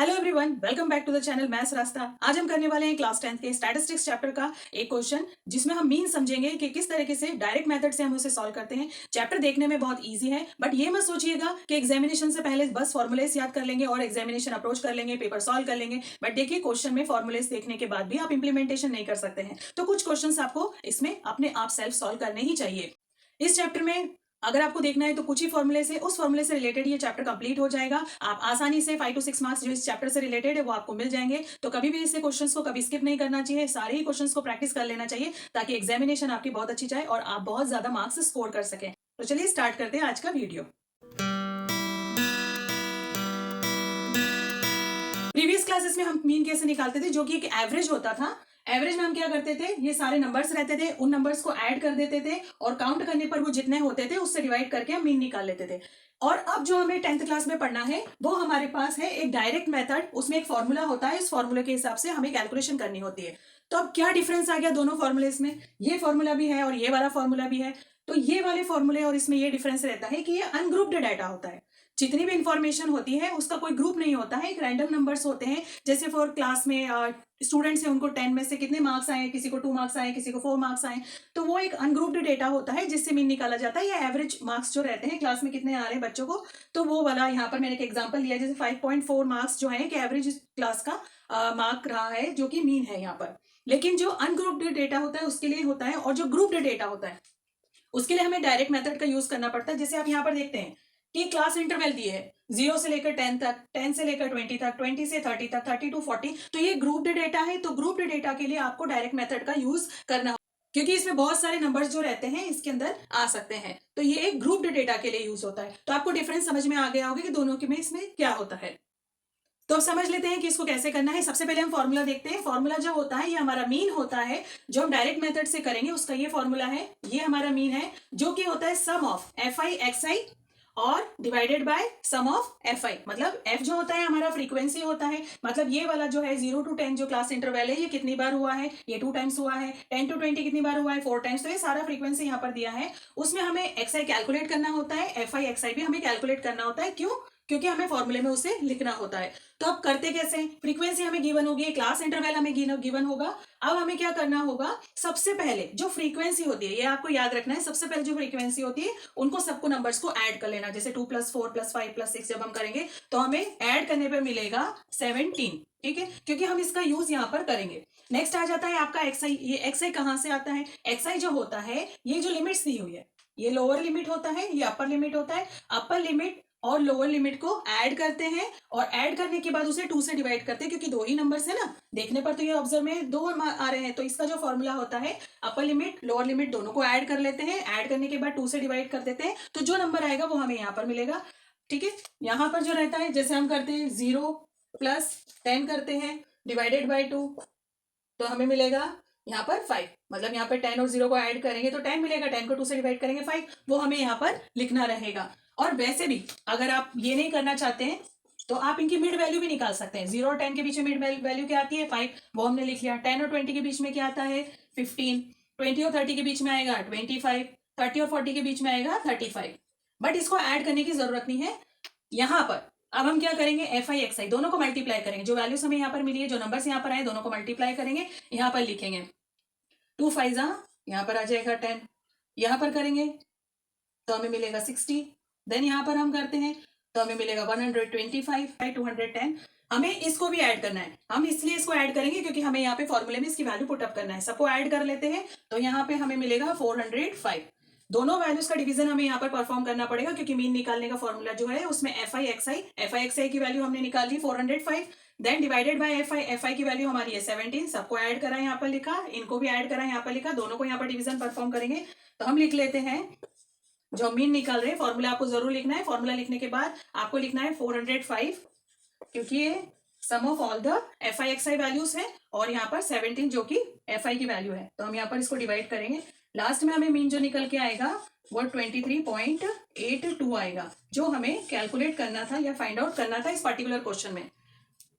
Hello everyone, welcome back to the channel maths रास्ता। आज हम करने वाले हैं क्लास 10th के स्टैटिस्टिक्स चैप्टर का एक क्वेश्चन, जिसमें हम मीन समझेंगे कि किस तरीके से डायरेक्ट मेथड से हम उसे सॉल्व करते हैं। चैप्टर देखने में बहुत इजी है, बट ये मत सोचिएगा कि एग्जामिनेशन से पहले बस फॉर्मुलेस याद कर लेंगे और एग्जामिनेशन अप्रोच कर लेंगे, पेपर सॉल्व कर लेंगे। बट देखिए, क्वेश्चन में फॉर्मुलेस देखने के बाद भी आप इंप्लीमेंटेशन नहीं कर सकते हैं, तो कुछ क्वेश्चन आपको इसमें अपने आप सेल्फ सॉल्व करने ही चाहिए। इस चैप्टर में अगर आपको देखना है तो कुछ ही फॉर्मूले से, उस फॉर्मूले से रिलेटेड ये चैप्टर कंप्लीट हो जाएगा। आप आसानी से 5 to 6 मार्क्स जो इस चैप्टर से रिलेटेड है वो आपको मिल जाएंगे। तो कभी भी इससे क्वेश्चंस को कभी स्किप नहीं करना चाहिए, सारे ही क्वेश्चंस को प्रैक्टिस कर लेना चाहिए, ताकि एग्जामिनेशन आपकी बहुत अच्छी जाए और आप बहुत ज्यादा मार्क्स स्कोर कर सकें। तो चलिए स्टार्ट करते हैं आज का वीडियो। प्रीवियस क्लासेस में हम मीन कैसे निकालते थे, जो कि एक एवरेज होता था। एवरेज में हम क्या करते थे, ये सारे नंबर्स रहते थे, उन नंबर्स को ऐड कर देते थे और काउंट करने पर वो जितने होते थे उससे डिवाइड करके हम मीन निकाल लेते थे। और अब जो हमें 10th क्लास में पढ़ना है वो हमारे पास है एक डायरेक्ट मेथड। उसमें एक फॉर्मूला होता है, इस फॉर्मूले के हिसाब से हमें कैलकुलेशन करनी होती है। तो अब क्या डिफरेंस आ गया दोनों फॉर्मूलेस में, ये फॉर्मूला भी है और ये वाला फॉर्मूला भी है। तो ये वाले फॉर्मूले और इसमें ये डिफरेंस रहता है कि ये अनग्रुप्ड डाटा होता है। जितनी भी इंफॉर्मेशन होती है उसका कोई ग्रुप नहीं होता है, एक रैंडम नंबर्स होते हैं। जैसे फॉर क्लास में स्टूडेंट्स हैं, उनको 10 में से कितने मार्क्स आए, किसी को 2 मार्क्स आए, किसी को 4 मार्क्स आए, तो वो एक अनग्रुप्ड डेटा होता है जिससे मीन निकाला जाता है। या एवरेज मार्क्स जो रहते हैं क्लास में कितने आ रहे हैं बच्चों को, तो वो वाला यहाँ पर मैंने एक एग्जाम्पल लिया, जैसे 5.4 मार्क्स जो है कि एवरेज क्लास का मार्क रहा है, जो कि मीन है यहाँ पर। लेकिन जो अनग्रुप्ड डेटा होता है उसके लिए होता है, और जो ग्रुप्ड डेटा होता है उसके लिए हमें डायरेक्ट मेथड का यूज करना पड़ता है। जैसे आप यहाँ पर देखते हैं कि क्लास इंटरवल दिए है 0 से लेकर 10 तक, 10 से लेकर 20 तक, 20 से 30 तक, 30 to 40। तो ये ग्रुप्ड डेटा है। तो ग्रुप्ड डेटा के लिए आपको डायरेक्ट मेथड का यूज करना होगा, क्योंकि इसमें बहुत सारे नंबर्स जो रहते हैं इसके अंदर आ सकते हैं। तो ये एक ग्रुप्ड डेटा के लिए यूज होता है। तो आपको डिफरेंस समझ में आ गया होगा कि दोनों के में इसमें क्या होता है। तो अब समझ लेते हैं कि इसको कैसे करना है। सबसे पहले हम फॉर्मूला देखते हैं। फॉर्मूला जो होता है ये हमारा मीन होता है, जो हम डायरेक्ट मेथड से करेंगे उसका ये फॉर्मूला है। ये हमारा मीन है, जो कि होता है sum of F I X I और divided by sum of F I. मतलब एफ जो होता है हमारा फ्रीक्वेंसी होता है, मतलब ये वाला जो है 0 to 10 जो क्लास इंटरवल है, ये कितनी बार हुआ है, ये 2 टाइम्स हुआ है। 10 to 20 कितनी बार हुआ है, 4 टाइम्स। तो ये सारा फ्रीक्वेंसी यहाँ पर दिया है। उसमें हमें एक्स आई कैलकुलेट करना होता है, एफ आई एक्स आई भी हमें कैलकुलेट करना होता है। क्यों? क्योंकि हमें फॉर्मूले में उसे लिखना होता है। तो अब करते कैसे, फ्रीक्वेंसी हमें गिवन होगी, क्लास इंटरवल हमें गिवन होगा। अब हमें क्या करना होगा, सबसे पहले जो फ्रीक्वेंसी होती है, ये आपको याद रखना है, सबसे पहले जो फ्रीक्वेंसी होती है उनको सबको नंबर्स को ऐड कर लेना। जैसे 2 + 4 + 5 + 6 जब हम करेंगे तो हमें ऐड करने पे मिलेगा 17। ठीक है, क्योंकि हम इसका यूज यहाँ पर करेंगे। नेक्स्ट आ जाता है आपका एक्स आई। ये एक्स आई कहाँ से आता है, एक्स आई जो होता है ये जो लिमिट्स दी हुई है, ये लोअर लिमिट होता है, ये अपर लिमिट होता है। अपर लिमिट और लोअर लिमिट को ऐड करते हैं और ऐड करने के बाद उसे 2 से डिवाइड करते हैं, क्योंकि दो ही नंबर्स है ना। देखने पर तो ये ऑब्जर्व में 2 आ रहे हैं। तो इसका जो फॉर्मूला होता है, अपर लिमिट लोअर लिमिट दोनों को ऐड कर लेते हैं, ऐड करने के बाद 2 से डिवाइड कर देते हैं, तो जो नंबर आएगा वो हमें यहाँ पर मिलेगा। ठीक है, यहाँ पर जो रहता है, जैसे हम करते हैं 0 + 10 करते हैं डिवाइडेड बाई 2, तो हमें मिलेगा यहाँ पर 5। मतलब यहाँ पर 10 और 0 को ऐड करेंगे तो 10 मिलेगा, 10 को 2 से डिवाइड करेंगे 5, वो हमें यहाँ पर लिखना रहेगा। और वैसे भी अगर आप ये नहीं करना चाहते हैं तो आप इनकी मिड वैल्यू भी निकाल सकते हैं। 0 और 10 के बीच में मिड वैल्यू क्या आती है, 5, वो हमने लिख लिया। 10 और 20 के बीच में क्या आता है, 15। 20 और 30 के बीच में आएगा 25। 30 और 40 के बीच में आएगा 35। बट इसको ऐड करने की जरूरत नहीं है। यहाँ पर अब हम क्या करेंगे, एफ आई एक्स आई दोनों को मल्टीप्लाई करेंगे। जो वैल्यूज हमें यहाँ पर मिली है, जो नंबर्स यहाँ पर आए, दोनों को मल्टीप्लाई करेंगे, यहाँ पर लिखेंगे 2 5 यहाँ पर आ जाएगा 10, यहाँ पर करेंगे तो हमें मिलेगा 60। देन यहाँ पर हम करते हैं तो हमें मिलेगा 125 बाई 210। हमें इसको भी ऐड करना है। हम इसलिए इसको ऐड करेंगे क्योंकि हमें यहाँ पे फॉर्मूले में इसकी वैल्यू पुटअप करना है। सबको ऐड कर लेते हैं तो यहाँ पे हमें मिलेगा 405। दोनों वैल्यूज का डिवीजन हमें यहाँ पर परफॉर्म करना पड़ेगा, क्योंकि मीन निकालने का फॉर्मूला जो है उसमें एफ आई एक्स आई की वैल्यू हमने निकाली 405। Then divided by F I की वैल्यू हमारी है 17। सबको ऐड करा, यहाँ पर लिखा, इनको भी ऐड करा, यहाँ पर लिखा, दोनों को यहाँ पर डिवीजन परफॉर्म करेंगे। तो हम लिख लेते हैं जो मीन निकाल रहे हैं, फॉर्मूला आपको जरूर लिखना है। फॉर्मूला लिखने के बाद आपको लिखना है 405, क्योंकि ये sum of all the F I X I values है, और यहाँ पर 17 जो कि एफ आई की वैल्यू है। तो हम यहाँ पर इसको डिवाइड करेंगे। लास्ट में हमें मीन जो निकल के आएगा वो 23.82 आएगा, जो हमें कैलकुलेट करना था या फाइंड आउट करना था इस पर्टिकुलर क्वेश्चन में।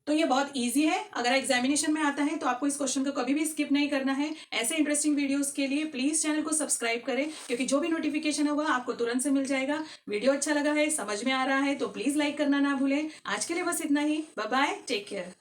तो ये बहुत इजी है, अगर एग्जामिनेशन में आता है तो आपको इस क्वेश्चन को कभी भी स्किप नहीं करना है। ऐसे इंटरेस्टिंग वीडियोस के लिए प्लीज चैनल को सब्सक्राइब करें, क्योंकि जो भी नोटिफिकेशन होगा आपको तुरंत से मिल जाएगा। वीडियो अच्छा लगा है, समझ में आ रहा है तो प्लीज लाइक करना ना भूलें। आज के लिए बस इतना ही। Bye bye, take care.